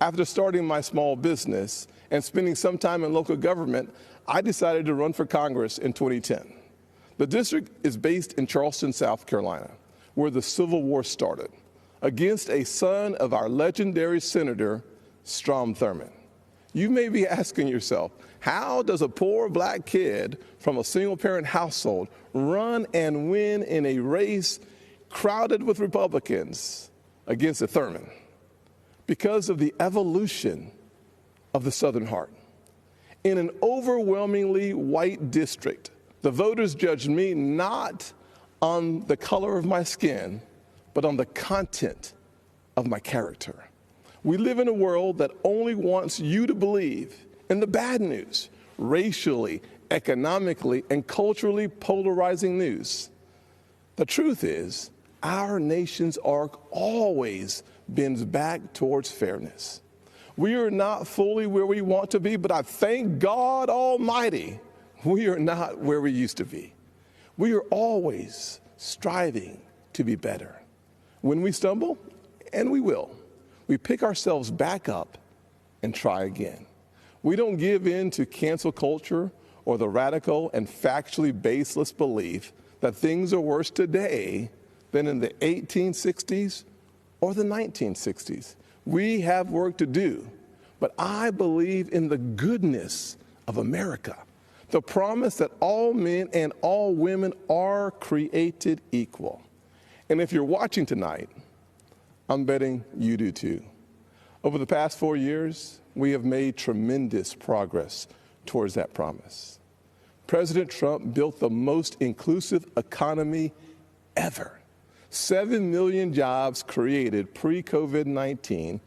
After starting my small business and spending some time in local government, I decided to run for Congress in 2010. The district is based in Charleston, South Carolina, where the Civil War started, against a son of our legendary Senator, Strom Thurmond. You may be asking yourself, how does a poor black kid from a single-parent household run and win in a race crowded with Republicans against a Thurmond? Because of the evolution of the Southern heart. In an overwhelmingly white district, the voters judged me not on the color of my skin, but on the content of my character. We live in a world that only wants you to believe in the bad news, racially, economically, and culturally polarizing news. The truth is, our nation's arc always bends back towards fairness. We are not fully where we want to be, but I thank God Almighty, we are not where we used to be. We are always striving to be better. When we stumble, and we will, we pick ourselves back up and try again. We don't give in to cancel culture or the radical and factually baseless belief that things are worse today than in the 1860s or the 1960s. We have work to do, but I believe in the goodness of America, the promise that all men and all women are created equal. And if you're watching tonight, I'm betting you do too. Over the past 4 years, we have made tremendous progress towards that promise. President Trump built the most inclusive economy ever. 7 million jobs created pre-COVID-19,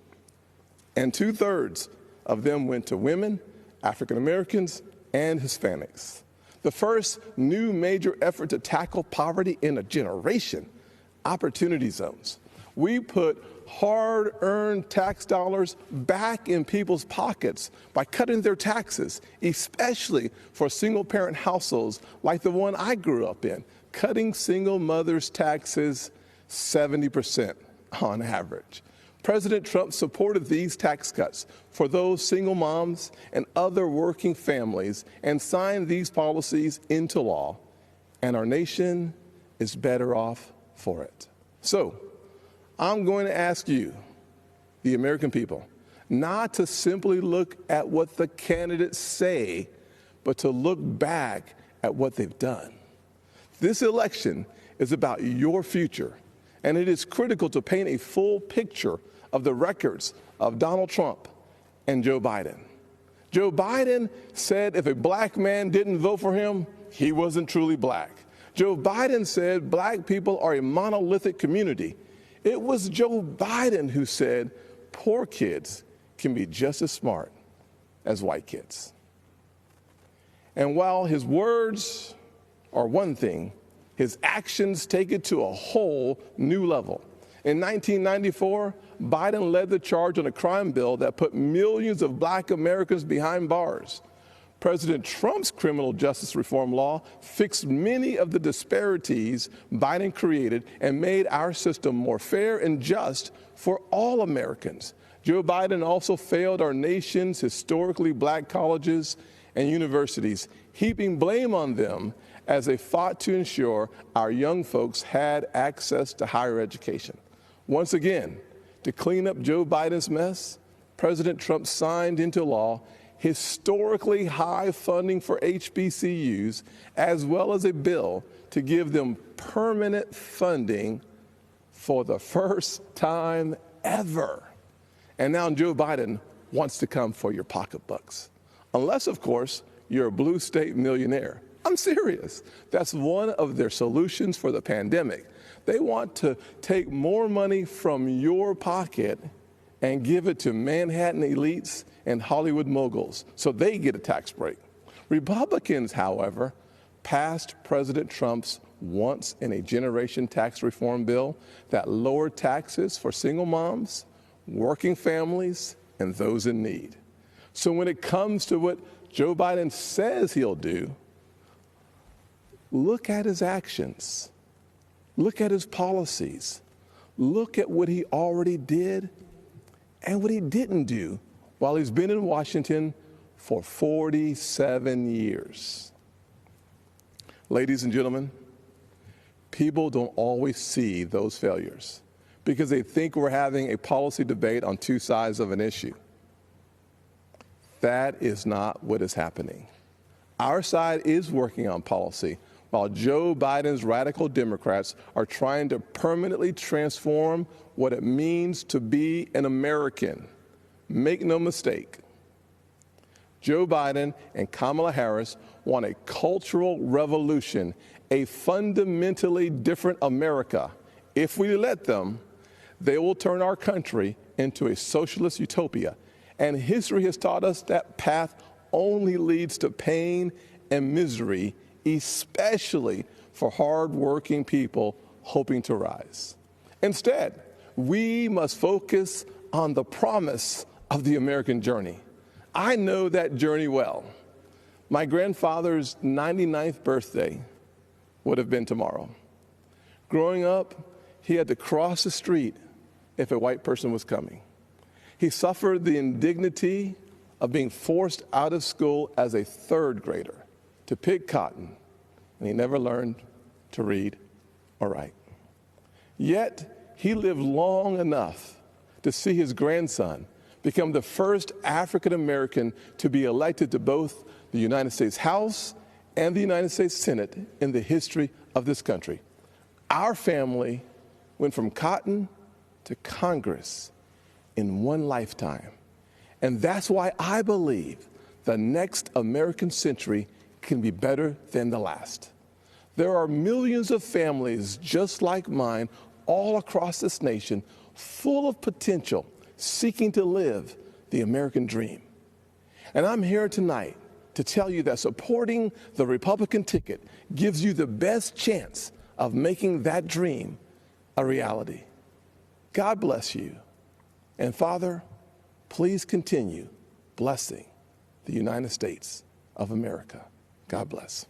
and 2/3 of them went to women, African Americans, and Hispanics. The first new major effort to tackle poverty in a generation, opportunity zones. We put hard-earned tax dollars back in people's pockets by cutting their taxes, especially for single-parent households like the one I grew up in, cutting single mothers' taxes 70% on average. President Trump supported these tax cuts for those single moms and other working families and signed these policies into law, and our nation is better off for it. So, I'm going to ask you, the American people, not to simply look at what the candidates say, but to look back at what they've done. This election is about your future, and it is critical to paint a full picture of the records of Donald Trump and Joe Biden. Joe Biden said if a black man didn't vote for him, he wasn't truly black. Joe Biden said black people are a monolithic community. It was Joe Biden who said poor kids can be just as smart as white kids. And while his words are one thing, his actions take it to a whole new level. In 1994, Biden led the charge on a crime bill that put millions of black Americans behind bars. President Trump's criminal justice reform law fixed many of the disparities Biden created and made our system more fair and just for all Americans. Joe Biden also failed our nation's historically black colleges and universities, heaping blame on them as they fought to ensure our young folks had access to higher education. Once again, to clean up Joe Biden's mess, President Trump signed into law historically high funding for HBCUs, as well as a bill to give them permanent funding for the first time ever. And now Joe Biden wants to come for your pocketbooks. Unless, of course, you're a blue state millionaire. I'm serious. That's one of their solutions for the pandemic. They want to take more money from your pocket and give it to Manhattan elites and Hollywood moguls so they get a tax break. Republicans, however, passed President Trump's once-in-a-generation tax reform bill that lowered taxes for single moms, working families, and those in need. So when it comes to what Joe Biden says he'll do, look at his actions. Look at his policies. Look at what he already did and what he didn't do while he's been in Washington for 47 years. Ladies and gentlemen, people don't always see those failures because they think we're having a policy debate on two sides of an issue. That is not what is happening. Our side is working on policy, while Joe Biden's radical Democrats are trying to permanently transform what it means to be an American. Make no mistake, Joe Biden and Kamala Harris want a cultural revolution, a fundamentally different America. If we let them, they will turn our country into a socialist utopia. And history has taught us that path only leads to pain and misery, especially for hardworking people hoping to rise. Instead, we must focus on the promise of the American journey. I know that journey well. My grandfather's 99th birthday would have been tomorrow. Growing up, he had to cross the street if a white person was coming. He suffered the indignity of being forced out of school as a third grader to pick cotton, and he never learned to read or write. Yet, he lived long enough to see his grandson become the first African American to be elected to both the United States House and the United States Senate in the history of this country. Our family went from cotton to Congress in one lifetime. And that's why I believe the next American century can be better than the last. There are millions of families just like mine all across this nation, full of potential, seeking to live the American dream. And I'm here tonight to tell you that supporting the Republican ticket gives you the best chance of making that dream a reality. God bless you. And Father, please continue blessing the United States of America. God bless.